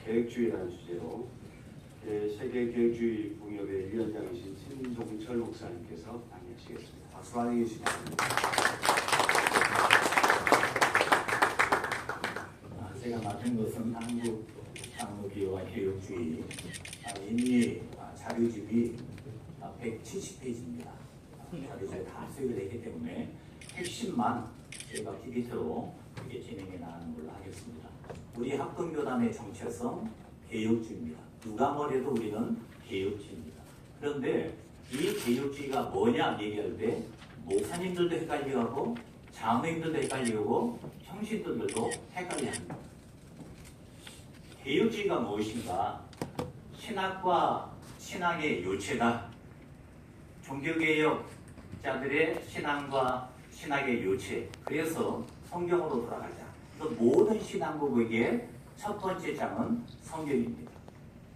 계획주의라는 주제로 세계계획주의 공협의 위원장이신 신종철 목사님께서 강의하시겠습니다. 박수 환영해 주시기 바랍니다. 제가 맡은 것은 한국 장로교와 개혁주의 이미 자료집이 170페이지입니다. 자료집에 다 수익을 했기 때문에 핵심만 제가 PPT로 그렇게 진행해 나가는 걸로 하겠습니다. 우리 합동교단의 정체성 개혁주의입니다. 누가 뭐래도 우리는 개혁주의입니다. 그런데 이 개혁주의가 뭐냐 얘기할 때 목사님들도 헷갈려하고 장로님들도 헷갈리고 형신들도 헷갈려합니다. 개혁주의가 무엇인가? 신학과 신앙의 요체다. 종교개혁자들의 신앙과 신학의 요체. 그래서 성경으로 돌아가자. 그래서 모든 신앙국에게 첫 번째 장은 성경입니다.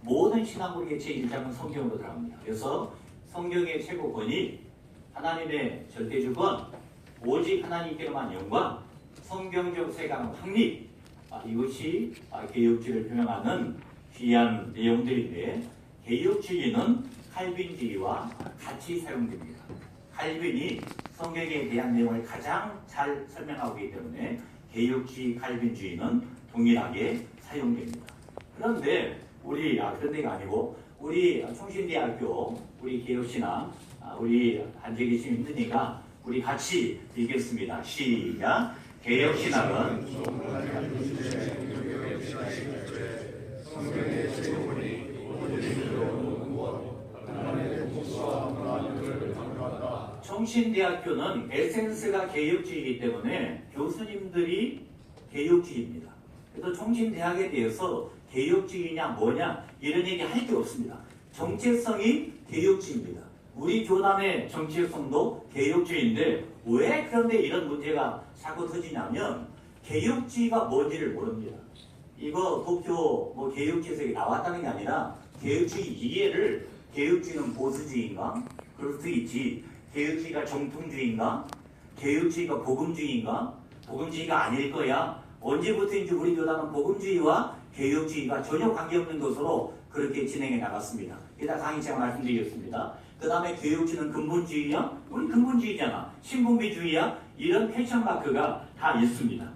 모든 신앙국의 제1장은 성경으로 들어갑니다. 그래서 성경의 최고권이 하나님의 절대주권, 오직 하나님께로만 영광, 성경적 세상 확립, 이것이 개혁주의를 표명하는 귀한 내용들인데, 개혁주의는 칼빈주의와 같이 사용됩니다. 칼빈이 성경에 대한 내용을 가장 잘 설명하고 있기 때문에 개혁주의, 칼빈주의는 동일하게 사용됩니다. 그런데 그런 데가 아니고 우리 총신대학교 우리 개혁신앙 우리 앉아 계시면 힘드니까 우리 같이 읽겠습니다. 시작. 개혁신학은 총신대학교는 에센스가 개혁주의이기 때문에 교수님들이 개혁주의입니다. 그래서 총신대학에 대해서 개혁주의냐 뭐냐 이런 얘기 할 게 없습니다. 정체성이 개혁주의입니다. 우리 교단의 정체성도 개혁주의인데 왜 그런데 이런 문제가 자꾸 터지냐면 개혁주의가 뭔지를 모릅니다. 이거 도쿄 개혁주의에서 나왔다는 게 아니라 개혁주의 이해를 개혁주의는 보수주의인가? 그럴 수 있지. 개혁주의가 정통주의인가? 개혁주의가 복음주의인가? 복음주의가 아닐 거야. 언제부터인지 우리 교단은 복음주의와 개혁주의가 전혀 관계없는 것으로 그렇게 진행해 나갔습니다. 이따 강의 제가 말씀드리겠습니다. 그 다음에 개혁주의는 근본주의야? 우리 근본주의잖아. 신분비주의야? 이런 패션마크가 다 있습니다.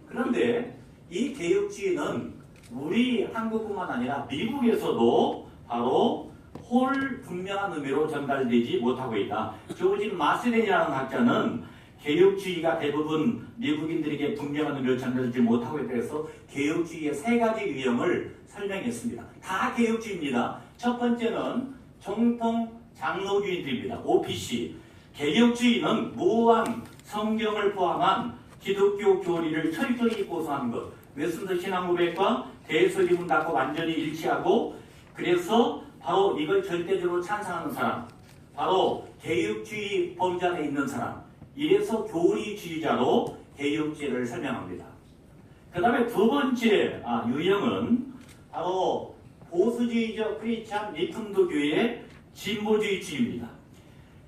그런데 이 개혁주의는 우리 한국뿐만 아니라 미국에서도 바로 홀 분명한 의미로 전달되지 못하고 있다. 조지 마스렌이라는 학자는 개혁주의가 대부분 미국인들에게 분명한 의미로 전달되지 못하고 있다 해서 개혁주의의 세 가지 유형을 설명했습니다. 다 개혁주의입니다. 첫 번째는 정통 장로주의들입니다. OPC. 개혁주의는 무한 성경을 포함한 기독교 교리를 철저히 고수하는 것. 웨스턴 신앙 고백과 대서리문 닫고 완전히 일치하고, 그래서 바로 이걸 절대적으로 찬성하는 사람, 바로 개혁주의 범주 안에 있는 사람, 이래서 교리주의자로 개혁주의를 설명합니다. 그 다음에 두 번째 유형은 바로 보수주의적 크리스찬 리품도교의 진보주의주의입니다.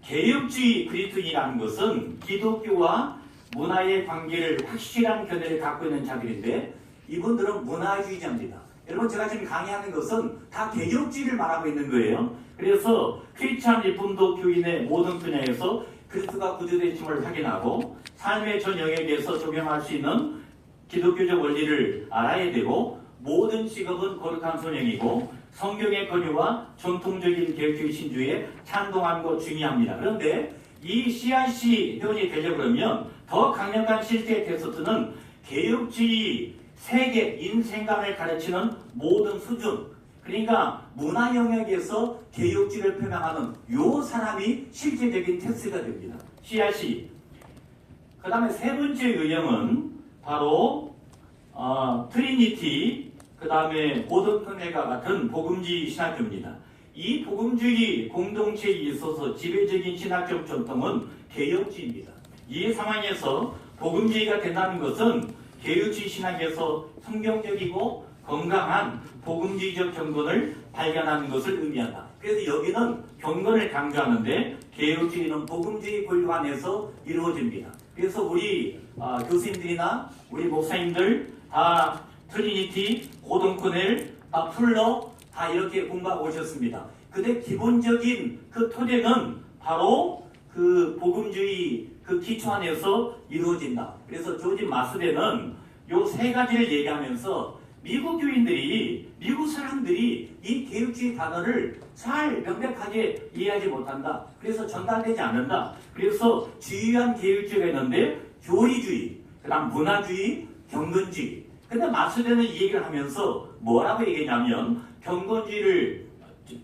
개혁주의 그리스도인이라는 것은 기독교와 문화의 관계를 확실한 견해를 갖고 있는 자들인데, 이분들은 문화주의자입니다. 여러분, 제가 지금 강의하는 것은 다 개혁주의를 말하고 있는 거예요. 그래서 크리스찬 리품도 교인의 모든 분야에서 그리스도가 구주되심을 확인하고 삶의 전 영역에서 적용할 수 있는 기독교적 원리를 알아야 되고, 모든 직업은 거룩한 소명이고 성경의 권유와 전통적인 개혁주의 신주에 찬동하는 것 중요합니다. 그런데 이 CRC 회원이 되려고 그러면 더 강력한 실제 테스트는 개혁주의 세계 인생관을 가르치는 모든 수준, 그러니까 문화 영역에서 개혁주의를 표명하는 요 사람이 실제적인 테스트가 됩니다. CRC. 그 다음에 세 번째 유형은 바로 트리니티, 그 다음에 보든턴회가 같은 복음주의 신학교입니다. 이 복음주의 공동체에 있어서 지배적인 신학적 전통은 개혁주의입니다. 이 상황에서 복음주의가 된다는 것은 개혁주의 신학에서 성경적이고 건강한 복음주의적 경건을 발견하는 것을 의미한다. 그래서 여기는 경건을 강조하는데 개혁주의는 복음주의 권력 안에서 이루어집니다. 그래서 우리 교수님들이나 우리 목사님들 다 트리니티, 고등코넬, 다 풀러 다 이렇게 공부하고 오셨습니다. 근데 기본적인 그 토대는 바로 그 복음주의 그 기초 안에서 이루어진다. 그래서 조지 마스데는 요 세 가지를 얘기하면서 미국 교인들이, 미국 사람들이 이 개혁주의 단어를 잘 명백하게 이해하지 못한다. 그래서 전달되지 않는다. 그래서 주요한 개혁주의가 있는데 교리주의, 그 다음 문화주의, 경건주의. 근데 마스데는 이 얘기를 하면서 뭐라고 얘기했냐면 경건주의를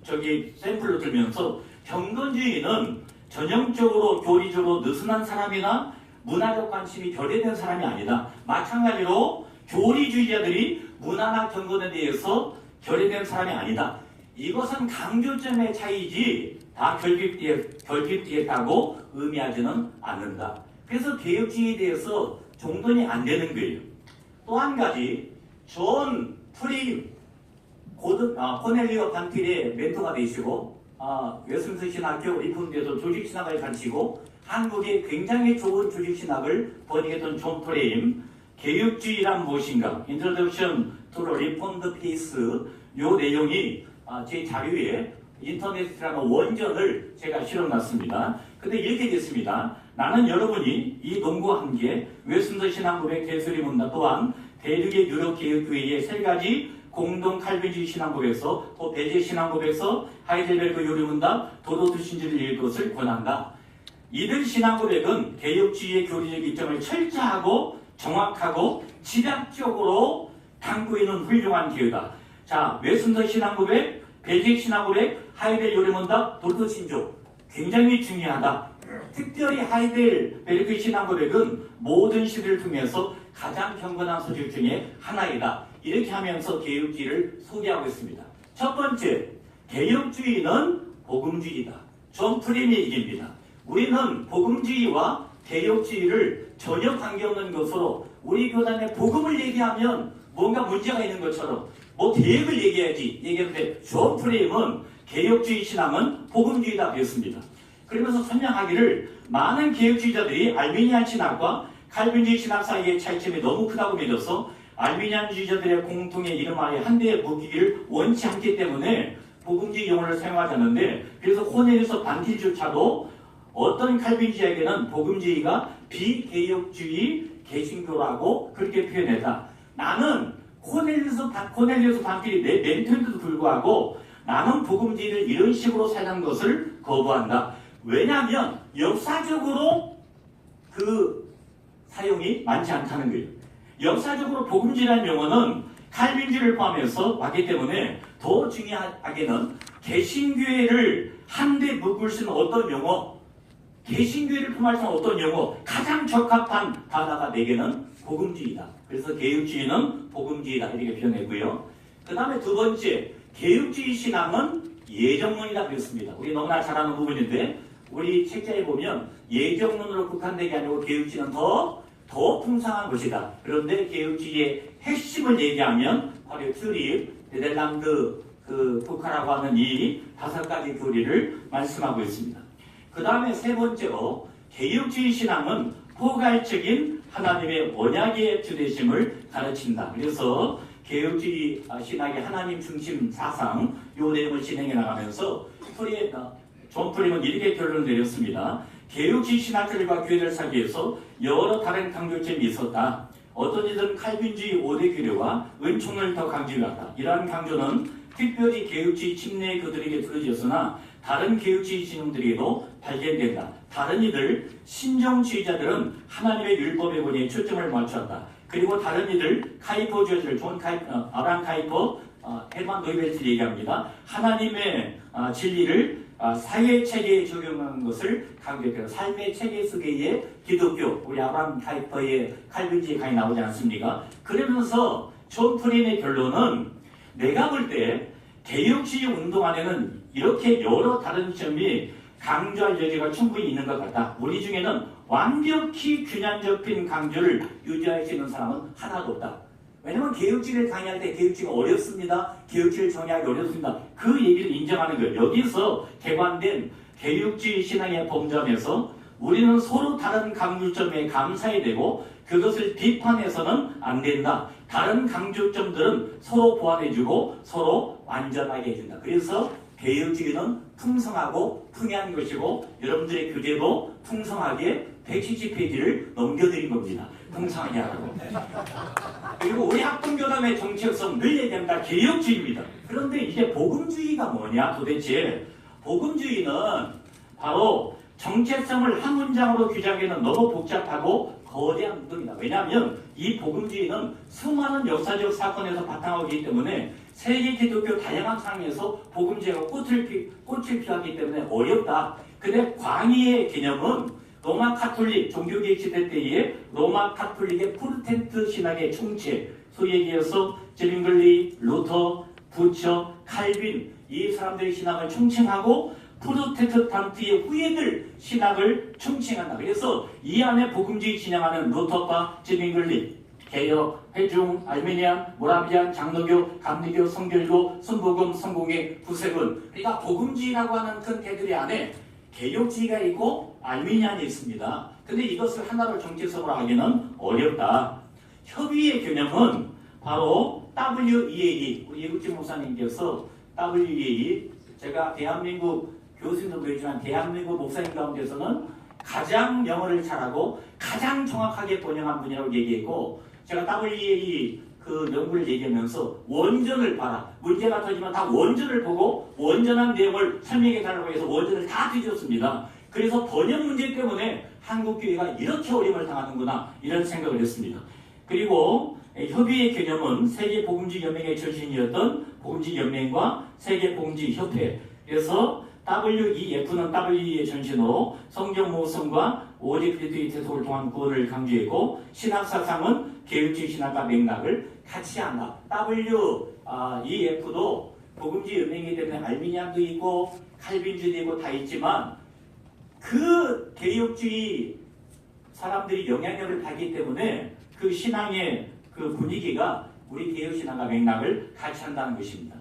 저기 샘플로 들면서 경건주의는 전형적으로 교리적으로 느슨한 사람이나 문화적 관심이 결여된 사람이 아니다. 마찬가지로 교리주의자들이 문화나 경건에 대해서 결여된 사람이 아니다. 이것은 강조점의 차이지 다 결핍되었다고 의미하지는 않는다. 그래서 개혁주의에 대해서 종전이 안 되는 거예요. 또 한 가지, 존 프림 코넬리오 반필의 멘토가 되시고 웨스민스터 신학교 리폼대에서 조직신학을 가르치고 한국에 굉장히 좋은 조직신학을 번역했던 존 프레임 개혁주의란 무엇인가 Introduction to the Reformed Peace 요 내용이 제 자료에 인터넷이라는 원전을 제가 실어놨습니다. 근데 이렇게 됐습니다. 나는 여러분이 이 논과 함께 웨스민스터 신학고백 대수리 문답 또한 대륙의 유럽 개혁교회의 세 가지 공동 칼빈주의 신앙고백서, 또 배제 신앙고백서, 하이델베르크 요리문답, 도도트 신지를 읽을 것을 권한다. 이들 신앙고백은 개혁주의의 교리적 이점을 철저하고 정확하고 지략적으로 담고 있는 훌륭한 기회다. 자, 웨스민스터 신앙고백, 배제 신앙고백, 하이델 요리문답, 도도트 신조 굉장히 중요하다. 특별히 하이델베르크 신앙고백은 모든 시대를 통해서 가장 경건한 서적 중에 하나이다. 이렇게 하면서 개혁주의를 소개하고 있습니다. 첫 번째, 개혁주의는 복음주의다. 존 프림의 얘기입니다. 우리는 복음주의와 개혁주의를 전혀 관계없는 것으로 우리 교단에 복음을 얘기하면 뭔가 문제가 있는 것처럼 뭐 계획을 얘기해야지 얘기했는데 존 프림은 개혁주의 신앙은 복음주의다 그랬습니다. 그러면서 설명하기를 많은 개혁주의자들이 알미니안 신학과 칼빈주의 신학 사이의 차이점이 너무 크다고 믿어서 알미니안주의자들의 공통의 이름 아래 한 대에 묶이기를 원치 않기 때문에 복음주의 용어를 사용하지 않는데 그래서 코넬리우스 반틸조차도 어떤 칼빈주의에게는 복음주의가 비개혁주의 개신교라고 그렇게 표현했다. 나는 코넬리우스 반틸이 내 멘토인데도 불구하고 나는 복음주의를 이런 식으로 사용한 것을 거부한다. 왜냐하면 역사적으로 그 사용이 많지 않다는 거예요. 역사적으로 복음주의라는 용어는 칼빈주의를 포함해서 왔기 때문에 더 중요하게는 개신교회를 한데 묶을 수 있는 어떤 용어, 개신교회를 포함할 수 있는 어떤 용어, 가장 적합한 단어가 내게는 복음주의다. 그래서 개혁주의는 복음주의다 이렇게 표현했고요. 그 다음에 두 번째, 개혁주의 신앙은 예정론이다 그랬습니다. 우리 너무나 잘 아는 부분인데 우리 책자에 보면 예정론으로 국한되게 아니고 개혁주의는 더 풍성한 것이다. 그런데 개혁주의의 핵심을 얘기하면 바로 튜립, 네덜란드 국가라고 하는 이 5가지 교리를 말씀하고 있습니다. 그 다음에 세 번째로 개혁주의 신앙은 포괄적인 하나님의 언약의 주되심을 가르친다. 그래서 개혁주의 신학의 하나님 중심 사상 요 내용을 진행해 나가면서 존 프림은 이렇게 결론을 내렸습니다. 개혁주의 신학들과 교회를 살기 위해서 여러 다른 강조점이 있었다. 어떤 이들은 칼빈주의 5대 규례와 은총을 더 강조해왔다. 이러한 강조는 특별히 개혁주의 침례의 그들에게 들어졌으나 다른 개혁주의 진영들에게도 발견된다. 다른 이들 신정주의자들은 하나님의 율법에 보니 초점을 맞췄다. 그리고 다른 이들 카이퍼주의자들 아브라함 카이퍼, 헤르만 노이벨트 얘기합니다. 하나님의 진리를 사회 체계에 적용하는 것을 강조했다. 삶의 체계 속의 기독교, 우리 아브라함 카이퍼의 칼빈주의 강의 나오지 않습니까? 그러면서 존 프림의 결론은 내가 볼 때 개혁주의 운동 안에는 이렇게 여러 다른 점이 강조할 여지가 충분히 있는 것 같다. 우리 중에는 완벽히 균형 잡힌 강조를 유지할 수 있는 사람은 하나도 없다. 왜냐하면 개혁주의를 강의할 때 개혁주의가 어렵습니다. 개혁주의를 정의하기 어렵습니다. 그 얘기를 인정하는 거예요. 여기서 개관된 개혁주의 신앙의 범점에서 우리는 서로 다른 강조점에 감사해야 되고 그것을 비판해서는 안 된다. 다른 강조점들은 서로 보완해주고 서로 완전하게 해준다. 그래서 개혁주의는 풍성하고 풍요한 것이고 여러분들의 교재도 풍성하게 170페이지를 넘겨드린 겁니다. 풍성하게 하라고. 그리고 우리 학동교단의 정체성 늘 얘기한다. 개혁주의입니다. 그런데 이제 복음주의가 뭐냐 도대체. 복음주의는 바로 정체성을 한 문장으로 규정하기는 너무 복잡하고 거대한 운동이다. 왜냐하면 이 복음주의는 수많은 역사적 사건에서 바탕하고 있기 때문에 세계 기독교 다양한 상황에서 복음주의가 꽃을 피웠기 때문에 어렵다. 근데 광의의 개념은 로마 카톨릭 종교개혁 시대 때의 로마 카톨릭의 프로테스탄트 신학의 총체, 소위 얘기해서 제빙글리, 루터, 부처, 칼빈 이 사람들의 신학을 총칭하고 프로테스탄트의 후예들 신학을 총칭한다. 그래서 이 안에 복음주의 진영하는 루터파, 제빙글리, 개혁, 회중, 알메니안, 모라비안, 장로교, 감리교, 성결교, 순복음, 성공회, 구세군. 그러니까 복음주의라고 하는 큰 개들이 안에 개혁주의가 있고 알미니안이 있습니다. 근데 이것을 하나로 정체성으로 하기는 어렵다. 협의의 개념은 바로 WEAE, 우리 이국진 목사님께서 WEAE, 제가 대한민국 교수님도 그랬지만 대한민국 목사님 가운데서는 가장 영어를 잘하고 가장 정확하게 번역한 분이라고 얘기했고, 제가 WEAE 그 연구를 얘기하면서 원전을 봐라. 문제가 터지면 다 원전을 보고 원전한 내용을 설명해 달라고 해서 원전을 다 뒤졌습니다. 그래서 번역 문제 때문에 한국교회가 이렇게 어려움을 당하는구나 이런 생각을 했습니다. 그리고 협의의 개념은 세계복음주의연맹의 절친이었던 복음주의연맹과 세계복음주의협회, 그래서 WEF는 WE의 전신으로 성경 모성과 오직 그리스도의 대속을 통한 구원을 강조했고, 신학사상은 개혁주의 신학과 맥락을 같이 한다. WEF도 복음주의 연맹이기 때문에 알미니안도 있고 칼빈주의도 있고 다 있지만 그 개혁주의 사람들이 영향력을 받기 때문에 그 신앙의 그 분위기가 우리 개혁신앙과 맥락을 같이 한다는 것입니다.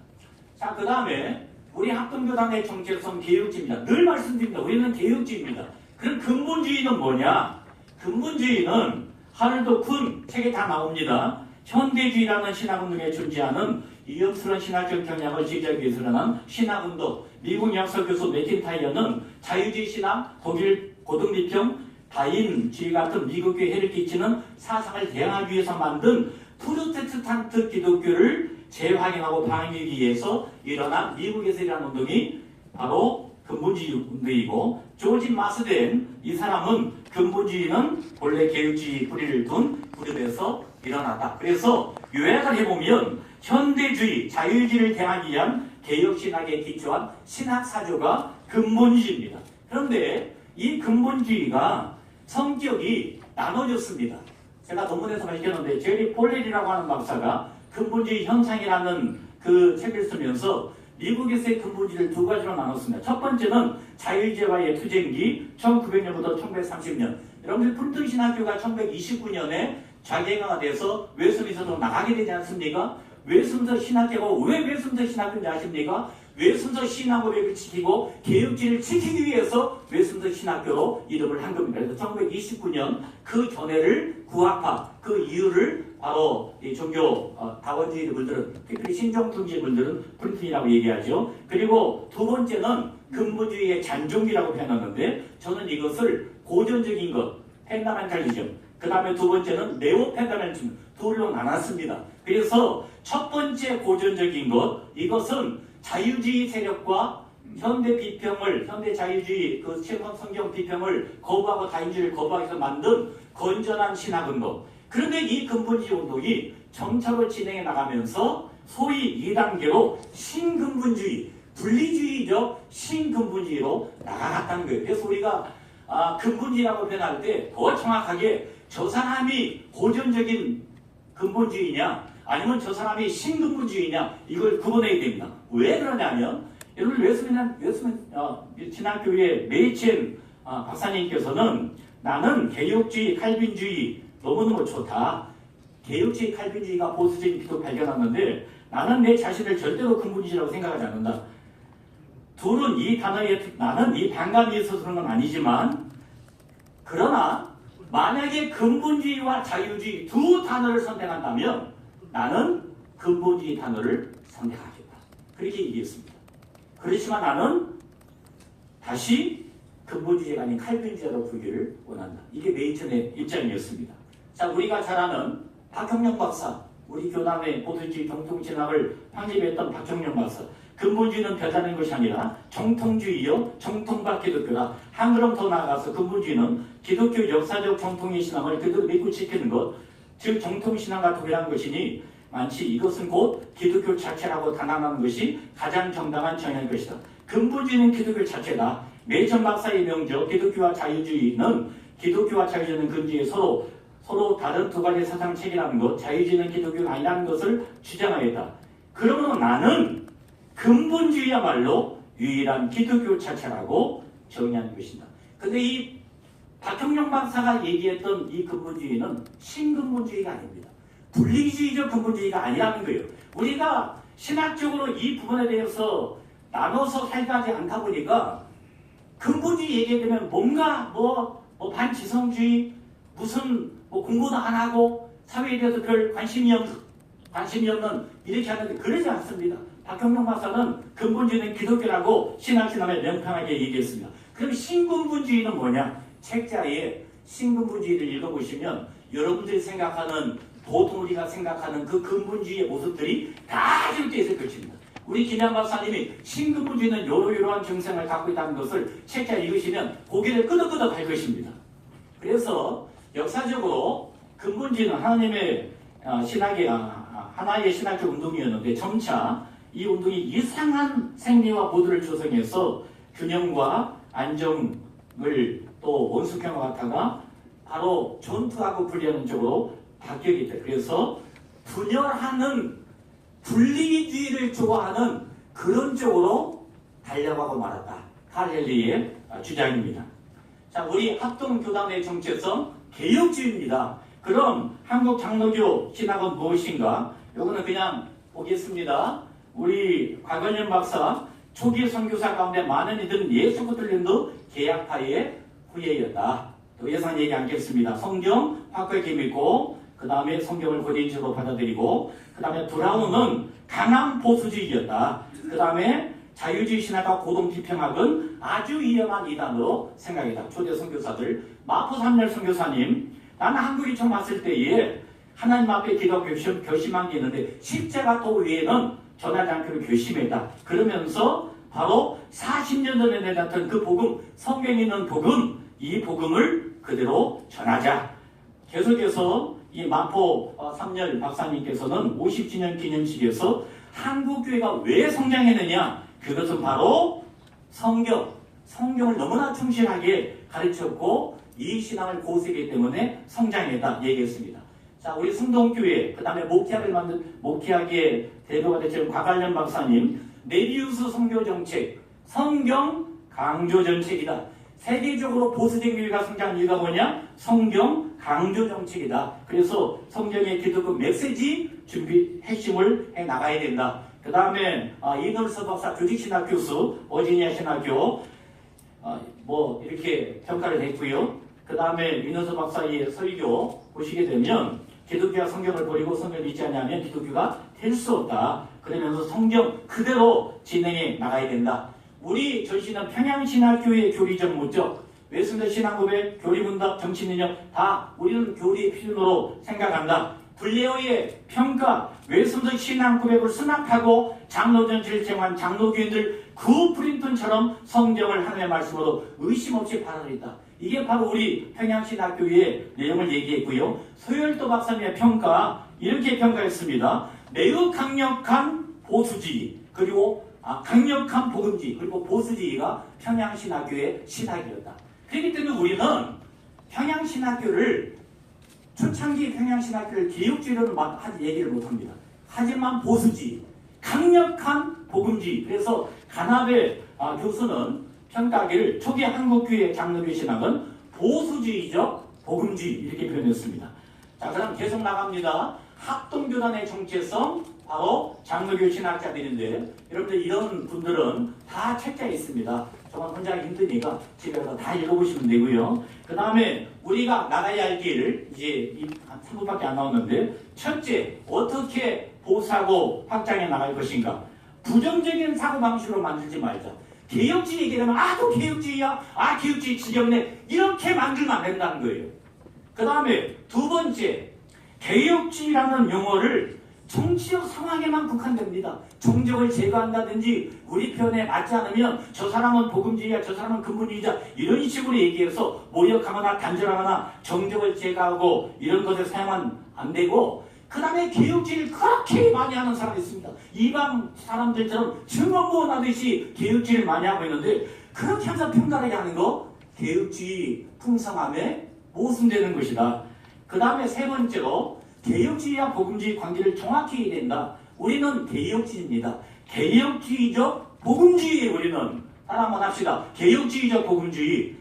자, 그 다음에 우리 학동교단의 정체성 개혁주의입니다. 늘 말씀드립니다. 우리는 개혁주의입니다. 그럼 근본주의는 뭐냐? 근본주의는 하늘도 큰 책에 다 나옵니다. 현대주의라는 신학운동에 존재하는 위험스러운 신학적 경향을 지지하기 위해서 일어난 신학운동. 미국 역사교수 맥킨타이어는 자유주의 신학, 독일 고등비평, 다인주의 같은 미국교에 해를 끼치는 사상을 대항하기 위해서 만든 프로테스탄트 기독교를 재확인하고 방해하기 위해서 일어난 미국에서 일어난 운동이 바로 근본주의 운동이고, 조지 마스덴 이 사람은 근본주의는 본래 개혁주의 뿌리를 둔 그룹에서 일어났다. 그래서 요약을 해보면 현대주의, 자유주의를 대항하기 위한 개혁신학에 기초한 신학사조가 근본주의입니다. 그런데 이 근본주의가 성격이 나눠졌습니다. 제가 논문에서 밝혔는데 제리 폴렐이라고 하는 박사가 근본주의 현상이라는 그 책을 쓰면서 미국에서의 근본주의를 두 가지로 나눴습니다. 첫 번째는 자유주의와의 투쟁기 1900년부터 1930년. 여러분들 프린튼 신학교가 1929년에 자개가가 돼서 웨스민스터로 나가게 되지 않습니까? 웨스민스터 신학교가 왜 웨스민스터 신학교인지 아십니까? 웨스민스터 신학고백을 지키고 개혁주의를 지키기 위해서 웨스민스터 신학교로 이름을 한 겁니다. 그래서 1929년 그 견해를 구학파, 그 이유를 바로 이 종교 다원주의를 물들은, 특히 신종통주의 물들은 프린튼이라고 얘기하죠. 그리고 두 번째는 근본주의의 잔종이라고 표현하는데, 저는 이것을 고전적인 것, 펜다멘탈리즘, 그 다음에 두 번째는 네오 펜다멘탈리즘, 둘로 나눴습니다. 그래서 첫 번째 고전적인 것, 이것은 자유주의 세력과 현대 비평을, 현대 자유주의 그 성경 비평을 거부하고 다인주의를 거부하기 위해서 만든 건전한 신학운동. 그런데 이 근본주의 운동이 점차로 진행해 나가면서 소위 2단계로 신근본주의, 분리주의적 신근본주의로 나아갔다는 거예요. 그래서 우리가 근본주의라고 표현할 때 더 정확하게 저 사람이 고전적인 근본주의냐 아니면 저 사람이 신근본주의냐 이걸 구분해야 됩니다. 왜 그러냐면 여러분 웨스민 신학교의 메이첸 박사님께서는 나는 개혁주의, 칼빈주의 너무너무 좋다. 개혁주의, 칼빈주의가 보수적인 기도 발견하는데 나는 내 자신을 절대로 근본주의라고 생각하지 않는다. 둘은 이 단어에 나는 이 반감이 있어서 그런 건 아니지만, 그러나 만약에 근본주의와 자유주의 두 단어를 선택한다면 나는 근본주의 단어를 선택하겠다. 그렇게 얘기했습니다. 그렇지만 나는 다시 근본주의가 아닌 칼빈주의로 보기를 원한다. 이게 메이턴의 입장이었습니다. 자, 우리가 잘 아는 박형영 박사, 우리 교단의 보수주의 정통신학을 편집했던 박형영 박사. 근본주의는 별다른 것이 아니라 정통주의요, 정통과 기독교다. 한 걸음 더 나아가서 근본주의는 기독교 역사적 정통의 신앙을 그대로 믿고 지키는 것, 즉 정통신앙과 동일한 것이니 만치 이것은 곧 기독교 자체라고 단언하는 것이 가장 정당한 정의일 것이다. 근본주의는 기독교 자체다. 메이턴 박사의 명적 기독교와 자유주의는 근지에 서로 다른 두 가지 사상 체계라는 것, 자유주의는 기독교가 아니라는 것을 주장하였다. 그러므로 나는 근본주의야말로 유일한 기독교 자체라고 정의하는 것이다. 근데 이 박형영 박사가 얘기했던 이 근본주의는 신근본주의가 아닙니다. 분리주의적 근본주의가 아니라는 거예요. 우리가 신학적으로 이 부분에 대해서 나눠서 살가지 않다 보니까 근본주의 얘기되면 뭔가 반지성주의 무슨 공부도 안 하고 사회에 대해서 별 관심이 없는 이렇게 하는데 그러지 않습니다. 박형영 박사는 근본주의는 기독교라고 신학신학에 명확하게 얘기했습니다. 그럼 신근본주의는 뭐냐? 책자에 신근본주의를 읽어보시면 여러분들이 생각하는 보통 우리가 생각하는 그 근본주의의 모습들이 다 적혀 있을 것입니다. 우리 김양 박사님이 신근본주의는 이러한 정성을 갖고 있다는 것을 책자 읽으시면 고개를 끄덕끄덕 할 것입니다. 그래서 역사적으로 근본주의는 하나님의 하나의 신학적 운동이었는데 점차 이 운동이 이상한 생리와 모두를 조성해서 균형과 안정을 또 원숙형과 같다가 바로 전투하고 분리하는 쪽으로 바뀌었기 때문에 그래서 분열하는 분리주의를 좋아하는 그런 쪽으로 달려가고 말았다. 칼 헨리의 주장입니다. 자, 우리 합동교단의 정체성 개혁주의입니다. 그럼 한국 장로교 신학은 무엇인가? 요거는 그냥 보겠습니다. 우리 곽원현 박사 초기 선교사 가운데 많은 이들은 예수 부들림도 개혁파의 후예였다. 더 이상 얘기 않겠습니다. 성경 확고하게 믿고 그 다음에 성경을 고대인식으로 받아들이고 그 다음에 브라운은 강한 보수주의였다. 그 다음에 자유주의 신학과 고동지평학은 아주 위험한 이단으로 생각했다. 초대 선교사들 마포 3열 선교사님 나는 한국에 처음 왔을 때에 하나님 앞에 기도 결심한 게 있는데 십자가 도 외에는 전하지 않기로 결심했다. 그러면서 바로 40년 전에 내놨던 그 복음, 성경에 있는 복음, 이 복음을 그대로 전하자. 계속해서 이 마포 3열 박사님께서는 50주년 기념식에서 한국교회가 왜 성장했느냐? 그것은 바로 성경을 너무나 충실하게 가르쳤고 이 신앙을 고수했기 때문에 성장했다 얘기했습니다. 자, 우리 성동교회 그 다음에 목회학의 대표가 되신 곽관련 박사님 메비우스 선교정책 성경 강조정책이다. 세계적으로 보수적 교회가 성장한 이유가 뭐냐? 성경 강조정책이다. 그래서 성경의 기독교 메시지 준비 핵심을 해 나가야 된다. 그 다음에 이놀서 박사 조직신학 교수 버지니아 신학교 이렇게 평가를 했고요. 그 다음에 이놀서 박사의 설교 보시게 되면 기독교가 성경을 버리고 성경을 믿지 않으면 기독교가 될 수 없다. 그러면서 성경 그대로 진행해 나가야 된다. 우리 전신은 평양신학교의 교리적 목적, 웨스턴 신앙고백, 교리문답, 정치능력 다 우리는 교리의 필요로 생각한다. 블레어의 평가, 웨스턴 신앙고백을 수납하고 장로전체를 제공한 장로교인들 그 프린턴처럼 성경을 하나님의 말씀으로 의심 없이 받아들였다. 이게 바로 우리 평양신학교의 내용을 얘기했고요. 소열도 박사님의 평가 이렇게 평가했습니다. 매우 강력한 보수주의 그리고 강력한 복음주의 그리고 보수주의가 평양신학교의 신학이었다. 그렇기 때문에 우리는 평양신학교를 초창기 평양신학교를 개혁주의로는 얘기를 못합니다. 하지만 보수주의, 강력한 복음주의 그래서 간합의 교수는 평가하기를 초기 한국교회 장로교 신학은 보수주의적 복음주의 이렇게 표현했습니다. 자, 그럼 계속 나갑니다. 합동교단의 정체성 바로 장로교 신학자들인데 여러분들 이런 분들은 다 책자에 있습니다. 정말 혼자 힘드니까 집에 가서 다 읽어보시면 되고요. 그 다음에 우리가 나가야 할 길 이제 한 3분밖에 안 나오는데 첫째, 어떻게 보수하고 확장해 나갈 것인가. 부정적인 사고방식으로 만들지 말자. 개혁주의 얘기하면 또 개혁주의야, 개혁주의 지겹네, 이렇게 만들면 안 된다는 거예요. 그 다음에 두 번째, 개혁주의라는 용어를 정치적 상황에만 국한됩니다. 정적을 제거한다든지 우리 편에 맞지 않으면 저 사람은 복음주의야, 저 사람은 근본주의자, 이런 식으로 얘기해서 모욕하거나 단절하거나 정적을 제거하고 이런 것을 사용하면 안 되고, 그 다음에 개혁주의를 그렇게 많이 하는 사람이 있습니다. 이방 사람들처럼 증언무원하듯이 개혁주의를 많이 하고 있는데, 그렇게 하면서 평가하게 하는 거 개혁주의 풍성함에 모순되는 것이다. 그 다음에 세 번째로 개혁주의와 복음주의 관계를 정확히 해야 된다. 우리는 개혁주의입니다. 개혁주의적 복음주의. 우리는 따라 한번 합시다. 개혁주의적 복음주의.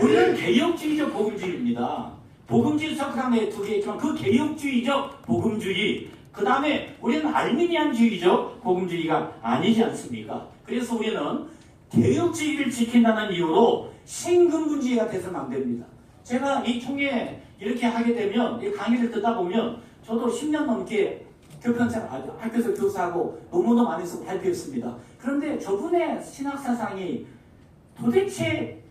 우리는 개혁주의적 복음주의입니다. 복음주의 석학에 두 개 있지만 그 개혁주의적 복음주의, 그 다음에 우리는 알미니안주의적 복음주의가 아니지 않습니까? 그래서 우리는 개혁주의를 지킨다는 이유로 신근본주의가 돼서는 안 됩니다. 제가 이 총회 이렇게 하게 되면, 이 강의를 듣다 보면 저도 10년 넘게 교편생 학교에서 교사하고 논문도 많이 쓰고 발표했습니다. 그런데 저분의 신학사상이 도대체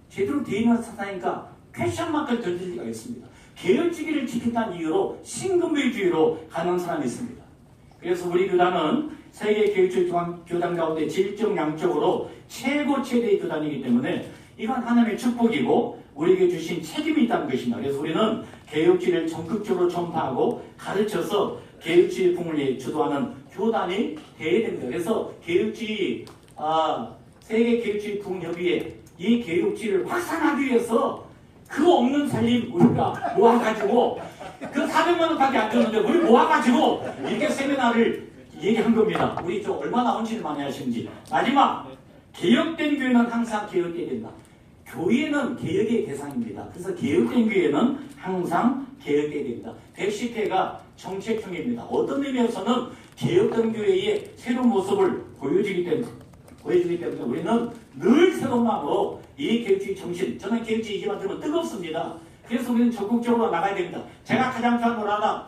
제대로 되어 있는 사상이니까 퀘션 마크를 던질 리가 있습니다. 개혁주의를 지킨다는 이유로 신근본주의로 가는 사람이 있습니다. 그래서 우리 교단은 세계 개혁주의 교단 가운데 질적 양적으로 최고의 교단이기 때문에 이건 하나님의 축복이고 우리에게 주신 책임이 있다는 것입니다. 그래서 우리는 개혁주의를 적극적으로 전파하고 가르쳐서 개혁주의 풍을 주도하는 교단이 되어야 됩니다. 그래서 개혁주의, 세계 개혁주의 풍협의회 이 개혁주의를 확산하기 위해서 그 없는 살림 우리가 모아가지고 그 400만 원밖에 안 줬는데 우리 모아가지고 이렇게 세미나를 얘기한 겁니다. 우리 저 얼마나 헌신을 많이 하시는지. 마지막, 개혁된 교회는 항상 개혁돼야 된다. 교회는 개혁의 대상입니다. 그래서 개혁된 교회는 항상 개혁돼야 된다. 110회가 정책총회입니다. 어떤 의미에서는 개혁된 교회의 새로운 모습을 보여주기 때문에 우리는 늘 새로운 마음으로 이 개혁주의 정신, 저는 개혁주의 얘기만 들으면 뜨겁습니다. 그래서 우리는 적극적으로 나가야 됩니다. 제가 가장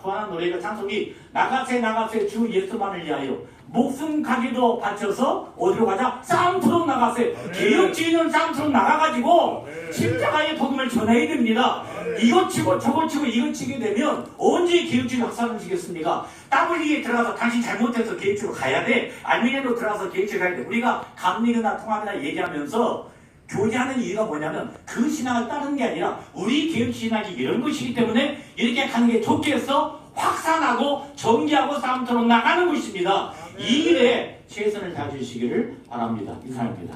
좋아하는 노래가 찬송이 나가세 주 예수만을 위하여 목숨 가기도 바쳐서 어디로 가자? 싸움터로 나가세요. 개혁주의는 싸움터로 나가가지고 십자가의 복음을 전해야 됩니다. 이것 치고 저것 치고 이것 치게 되면 언제 개혁주의 확산을 지겠습니까? WE에 들어가서 당신 잘못해서 개혁주의로 가야 돼. 알미니아로 들어가서 개혁주의로 가야 돼. 우리가 감리교나 통합이나 얘기하면서 교제하는 이유가 뭐냐면 그 신앙을 따르는 게 아니라 우리 개혁 신학이 이런 것이기 때문에 이렇게 가는 게 좋겠어? 확산하고 전개하고 싸움터로 나가는 것입니다. 이 길에 최선을 다해주시기를 바랍니다. 이상입니다.